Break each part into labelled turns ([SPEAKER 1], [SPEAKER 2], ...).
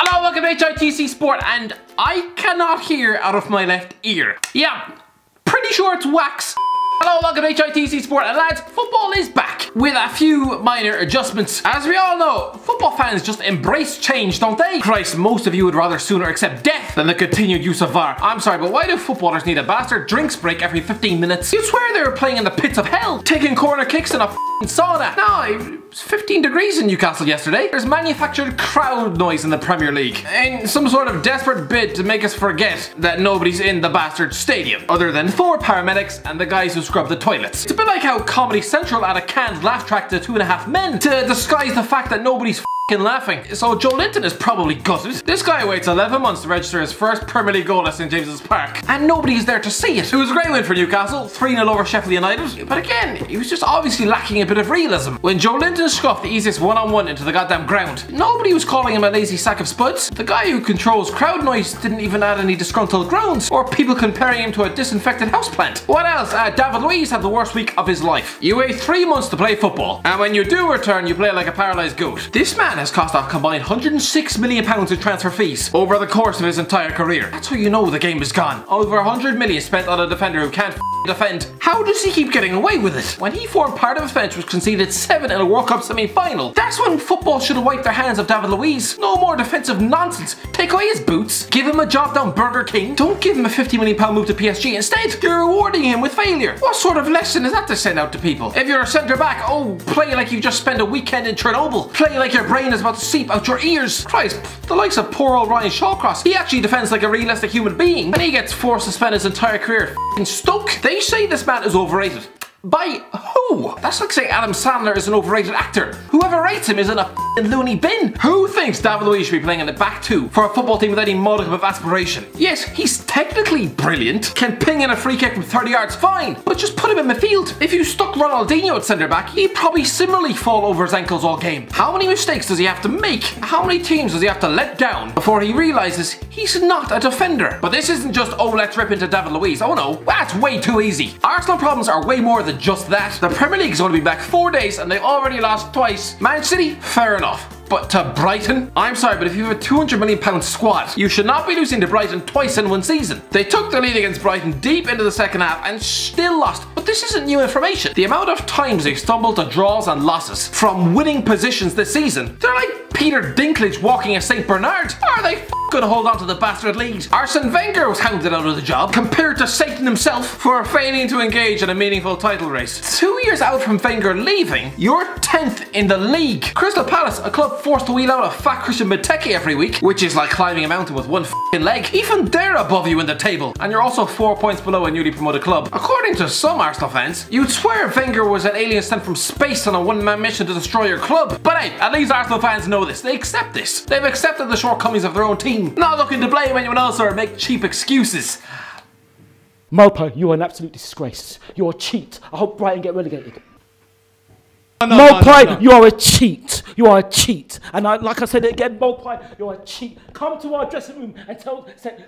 [SPEAKER 1] Hello, welcome to HITC Sport, and I cannot hear out of my left ear. Yeah, pretty sure it's wax. Hello, welcome to HITC Sport, and lads, football is back with a few minor adjustments. As we all know, football fans just embrace change, don't they? Christ, most of you would rather sooner accept death than the continued use of VAR. I'm sorry, but why do footballers need a bastard drinks break every 15 minutes? You'd swear they were playing in the pits of hell, taking corner kicks in a sauna. No, it was 15 degrees in Newcastle yesterday. There's manufactured crowd noise in the Premier League, in some sort of desperate bid to make us forget that nobody's in the bastard stadium, other than 4 paramedics and the guys who scrub the toilets. It's a bit like how Comedy Central add a canned laugh track to 2.5 Men to disguise the fact that nobody's laughing. So Joe Linton is probably gutted. This guy waits 11 months to register his first Premier League goal at St James's Park, and nobody is there to see it. It was a great win for Newcastle, 3-0 over Sheffield United, but again, he was just obviously lacking a bit of realism. When Joe Linton scuffed the easiest one-on-one into the goddamn ground, nobody was calling him a lazy sack of spuds. The guy who controls crowd noise didn't even add any disgruntled groans, or people comparing him to a disinfected houseplant. What else? David Luiz had the worst week of his life. You wait 3 months to play football, and when you do return, you play like a paralysed goat. This man has cost a combined £106 million in transfer fees over the course of his entire career. That's how you know the game is gone. Over 100 million spent on a defender who can't defend. How does he keep getting away with it? When he formed part of a bench which conceded 7 in a World Cup semi-final, that's when football should have wiped their hands of David Luiz. No more defensive nonsense. Take away his boots, give him a job down Burger King, don't give him a £50 million move to PSG. Instead, you're rewarding him with failure. What sort of lesson is that to send out to people? If you're a centre back, oh, play like you've just spent a weekend in Chernobyl. Play like your brain is about to seep out your ears. Christ, the likes of poor old Ryan Shawcross, he actually defends like a realistic human being, and he gets forced to spend his entire career at f***ing Stoke. They say this man is overrated. By who? That's like saying Adam Sandler is an overrated actor. Whoever rates him is in a f***ing loony bin. Who thinks David Luiz should be playing in the back 2 for a football team with any modicum of aspiration? Yes, he's technically brilliant, can ping in a free kick from 30 yards, fine, but just put him in midfield. If you stuck Ronaldinho at centre back, he'd probably similarly fall over his ankles all game. How many mistakes does he have to make? How many teams does he have to let down before he realises he's not a defender? But this isn't just, oh, let's rip into David Luiz. Oh no, that's way too easy. Arsenal problems are way more than just that. The Premier League is going to be back 4 days and they've already lost twice. Man City, fair enough. But to Brighton? I'm sorry, but if you have a £200 million squad, you should not be losing to Brighton twice in one season. They took the lead against Brighton deep into the second half and still lost. But this isn't new information. The amount of times they've stumbled to draws and losses from winning positions this season, they're like Peter Dinklage walking a St. Bernard. Are they gonna hold on to the bastard lead? Arsene Wenger was hounded out of the job, compared to Satan himself, for failing to engage in a meaningful title race. 2 years out from Wenger leaving, you're 10th in the league. Crystal Palace, a club forced to wheel out a fat Christian Benteke every week, which is like climbing a mountain with one f***ing leg. Even they're above you in the table, and you're also 4 points below a newly promoted club. According to some Arsenal fans, you'd swear Wenger was an alien sent from space on a one-man mission to destroy your club. But hey, at least Arsenal fans know this. They accept this. They've accepted the shortcomings of their own team, not looking to blame anyone else or make cheap excuses.
[SPEAKER 2] Mopo, you're an absolute disgrace. You're a cheat. I hope Brighton get relegated.
[SPEAKER 3] No,
[SPEAKER 2] you are a cheat. You are a cheat. And like I said again, Mopai, you're a cheat. Come to our dressing room and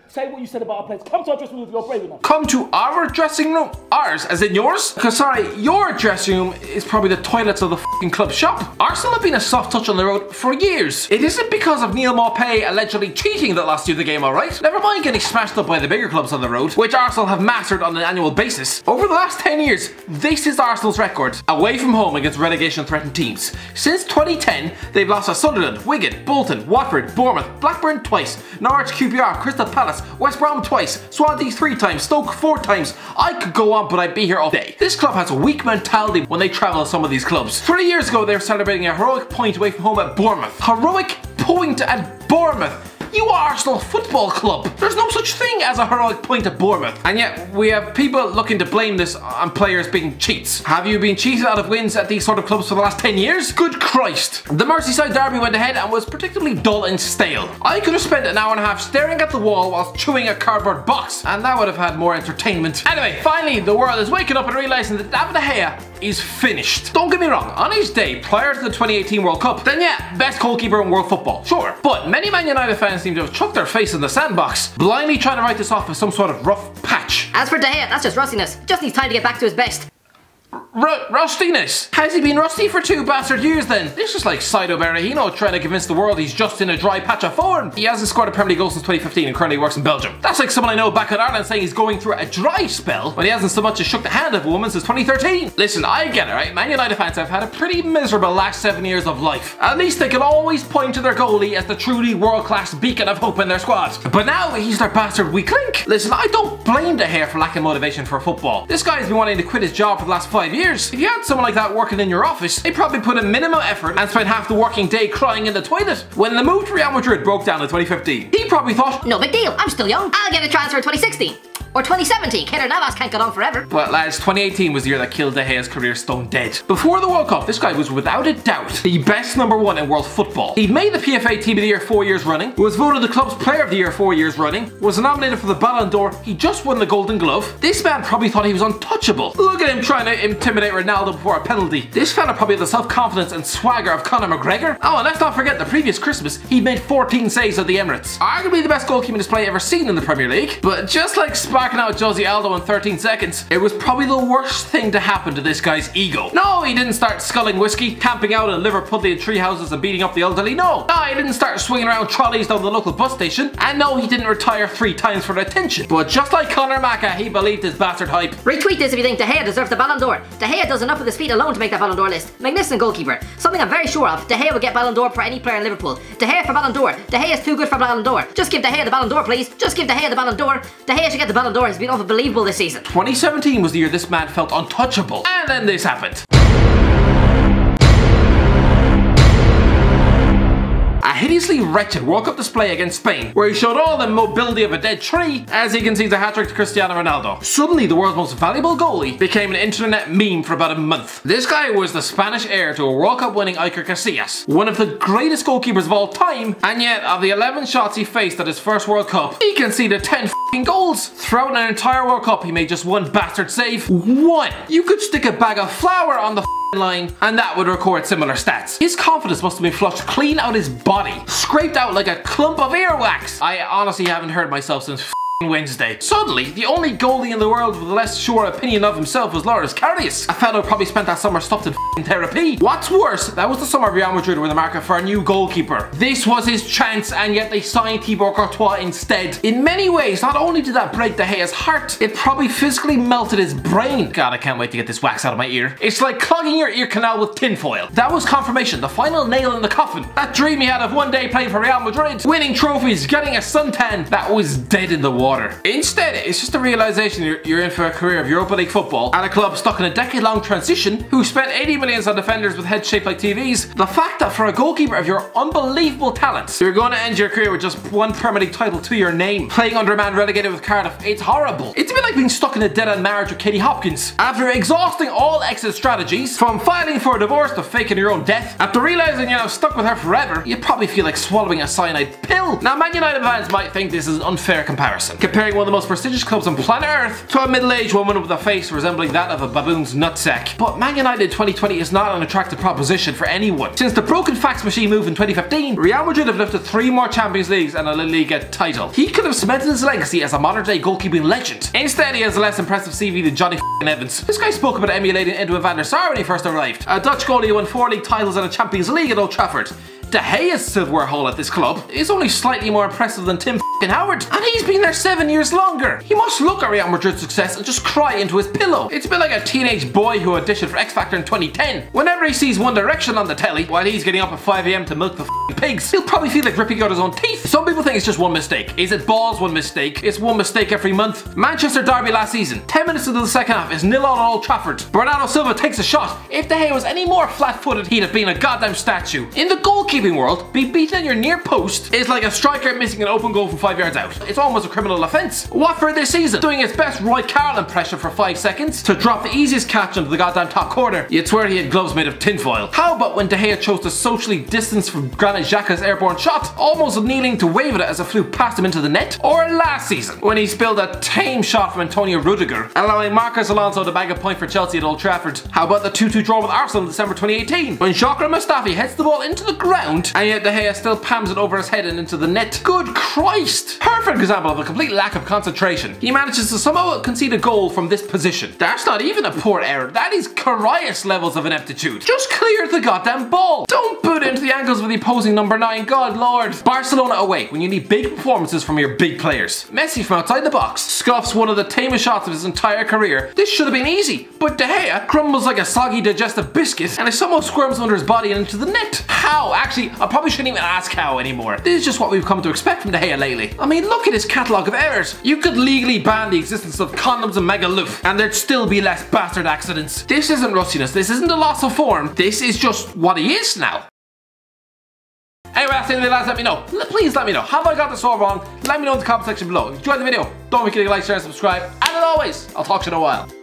[SPEAKER 2] say what you said about our players. Come to our dressing room if you're brave enough.
[SPEAKER 1] Come to our dressing room? Ours, as in yours? Because sorry, your dressing room is probably the toilets of the f***ing club shop. Arsenal have been a soft touch on the road for years. It isn't because of Neil Maupay allegedly cheating that lost you the game, alright? Never mind getting smashed up by the bigger clubs on the road, which Arsenal have mastered on an annual basis. Over the last 10 years, this is Arsenal's record away from home against relegation-threatened teams. Since 2010, they've lost to Sunderland, Wigan, Bolton, Watford, Bournemouth, Blackburn twice, Norwich, QPR, Crystal Palace, West Brom twice, Swansea 3 times, Stoke 4 times. I could go on, but I'd be here all day. This club has a weak mentality when they travel to some of these clubs. 3 years ago, they were celebrating a heroic point away from home at Bournemouth. Heroic point at Bournemouth. You are Arsenal Football Club. There's no such thing as a heroic point at Bournemouth. And yet, we have people looking to blame this on players being cheats. Have you been cheated out of wins at these sort of clubs for the last 10 years? Good Christ. The Merseyside derby went ahead and was particularly dull and stale. I could have spent an hour and a half staring at the wall whilst chewing a cardboard box, and that would have had more entertainment. Anyway, finally, the world is waking up and realising that David De Gea is finished. Don't get me wrong, on his day prior to the 2018 World Cup, then yeah, best goalkeeper in world football, sure. But many Man United fans seem to have chucked their face in the sandbox, blindly trying to write this off as some sort of rough patch.
[SPEAKER 4] As for De Gea, that's just rustiness. Just needs time to get back to his best.
[SPEAKER 1] Rustiness. Has he been rusty for 2 bastard years then? This is like Saido Berahino trying to convince the world he's just in a dry patch of form. He hasn't scored a Premier League goal since 2015 and currently works in Belgium. That's like someone I know back in Ireland saying he's going through a dry spell when he hasn't so much as shook the hand of a woman since 2013. Listen, I get it, right? Man United fans have had a pretty miserable last 7 years of life. At least they can always point to their goalie as the truly world-class beacon of hope in their squad. But now he's their bastard weak link. Listen, I don't blame De Gea for lacking motivation for football. This guy's been wanting to quit his job for the last 5 years. If you had someone like that working in your office, they'd probably put in minimal effort and spend half the working day crying in the toilet. When the move to Real Madrid broke down in 2015, he probably thought,
[SPEAKER 3] no big deal, I'm still young, I'll get a transfer in 2016. Or 2017, Keylor Navas can't get on forever.
[SPEAKER 1] But lads, 2018 was the year that killed De Gea's career stone dead. Before the World Cup, this guy was without a doubt the best #1 in world football. He'd made the PFA Team of the Year 4 years running, was voted the club's Player of the Year 4 years running, was nominated for the Ballon d'Or, he just won the Golden Glove. This man probably thought he was untouchable. Look at him trying to intimidate Ronaldo before a penalty. This fella probably had the self-confidence and swagger of Conor McGregor. Oh, and let's not forget the previous Christmas, he made 14 saves at the Emirates. Arguably the best goalkeeping display ever seen in the Premier League. But just like sparking out Josie Aldo in 13 seconds, it was probably the worst thing to happen to this guy's ego. No, he didn't start sculling whiskey, camping out in Liverpudlian tree houses and beating up the elderly. No, he didn't start swinging around trolleys down the local bus station. And no, he didn't retire 3 times for attention. But just like Conor Macca, he believed his bastard hype.
[SPEAKER 3] Retweet this if you think De Gea deserves the Ballon d'Or. De Gea does enough with his feet alone to make that Ballon d'Or list. Magnificent goalkeeper. Something I'm very sure of. De Gea would get Ballon d'Or for any player in Liverpool. De Gea for Ballon d'Or. De Gea is too good for Ballon d'Or. Just give De Gea the Ballon d'Or, please. Just give De Gea the Ballon d'Or. De Gea should get the Ballon d'Or. He's been unbelievable this season.
[SPEAKER 1] 2017 was the year this man felt untouchable. And then this happened. A hideously wretched World Cup display against Spain, where he showed all the mobility of a dead tree as he concedes a hat-trick to Cristiano Ronaldo. Suddenly, the world's most valuable goalie became an internet meme for about a month. This guy was the Spanish heir to a World Cup winning Iker Casillas, one of the greatest goalkeepers of all time, and yet of the 11 shots he faced at his first World Cup, he conceded 10 goals. Throughout an entire World Cup, he made just 1 bastard save. 1! You could stick a bag of flour on the line and that would record similar stats. His confidence must have been flushed clean out his body, scraped out like a clump of earwax. I honestly haven't heard myself since Wednesday. Suddenly, the only goalie in the world with a less sure opinion of himself was Loris Karius. A fellow probably spent that summer stuffed in therapy. What's worse, that was the summer Real Madrid were in the market for a new goalkeeper. This was his chance, and yet they signed Thibaut Courtois instead. In many ways, not only did that break De Gea's heart, it probably physically melted his brain. God, I can't wait to get this wax out of my ear. It's like clogging your ear canal with tinfoil. That was confirmation, the final nail in the coffin. That dream he had of one day playing for Real Madrid, winning trophies, getting a suntan, that was dead in the water. Instead, it's just a realization you're in for a career of Europa League football at a club stuck in a decade-long transition who spent 80 million on defenders with heads shaped like TVs. The fact that for a goalkeeper of your unbelievable talents, you're going to end your career with just 1 Premier League title to your name, playing under a man relegated with Cardiff, it's horrible. It's a bit like being stuck in a dead-end marriage with Katie Hopkins. After exhausting all exit strategies, from filing for a divorce to faking your own death, after realizing you're now stuck with her forever, you probably feel like swallowing a cyanide pill. Now, Man United fans might think this is an unfair comparison, comparing one of the most prestigious clubs on planet Earth to a middle-aged woman with a face resembling that of a baboon's nutsack. But Man United 2020 is not an attractive proposition for anyone. Since the broken fax machine move in 2015, Real Madrid have lifted 3 more Champions Leagues and a La Liga title. He could have cemented his legacy as a modern-day goalkeeping legend. Instead, he has a less impressive CV than Johnny Evans. This guy spoke about emulating Edwin van der Sar when he first arrived. A Dutch goalie who won 4 league titles and a Champions League at Old Trafford. De Gea's silverware haul at this club is only slightly more impressive than Tim Howard, and he's been there 7 years longer. He must look at Real Madrid's success and just cry into his pillow. It's a bit like a teenage boy who auditioned for X Factor in 2010. Whenever he sees One Direction on the telly while he's getting up at 5 AM to milk the pigs, he'll probably feel like ripping out his own teeth. Some people think it's just 1 mistake. Is it balls 1 mistake? It's 1 mistake every month. Manchester derby last season, 10 minutes into the second half, is 0-0 at Old Trafford. Bernardo Silva takes a shot. If De Gea was any more flat-footed, he'd have been a goddamn statue. In the goalkeeping world, being beaten at your near post is like a striker missing an open goal from 5 yards out. It's almost a criminal offence. Watford this season, doing its best Roy Carroll impression for 5 seconds to drop the easiest catch into the goddamn top corner. You'd swear he had gloves made of tinfoil. How about when De Gea chose to socially distance from Granit Xhaka's airborne shot, almost kneeling to wave at it as it flew past him into the net? Or last season, when he spilled a tame shot from Antonio Rudiger, allowing Marcus Alonso to bag a point for Chelsea at Old Trafford? How about the 2-2 draw with Arsenal in December 2018, when Xhaka Mustafi heads the ball into the ground sound, and yet De Gea still palms it over his head and into the net. Good Christ! Perfect example of a complete lack of concentration. He manages to somehow concede a goal from this position. That's not even a poor error, that is Karius levels of ineptitude. Just clear the goddamn ball. Don't boot into the ankles of the opposing number 9, God lord. Barcelona away, when you need big performances from your big players. Messi from outside the box scuffs one of the tamest shots of his entire career. This should have been easy, but De Gea crumbles like a soggy digestive biscuit and it somehow squirms under his body and into the net. How? Actually, I probably shouldn't even ask how anymore. This is just what we've come to expect from De Gea lately. I mean, look at his catalogue of errors. You could legally ban the existence of condoms and Megaloof and there'd still be less bastard accidents. This isn't rustiness, this isn't a loss of form, this is just what he is now. Anyway, that's it, lads. Let me know. Please let me know. Have I got this all wrong? Let me know in the comment section below. If you enjoyed the video, don't forget to like, share, and subscribe. And as always, I'll talk to you in a while.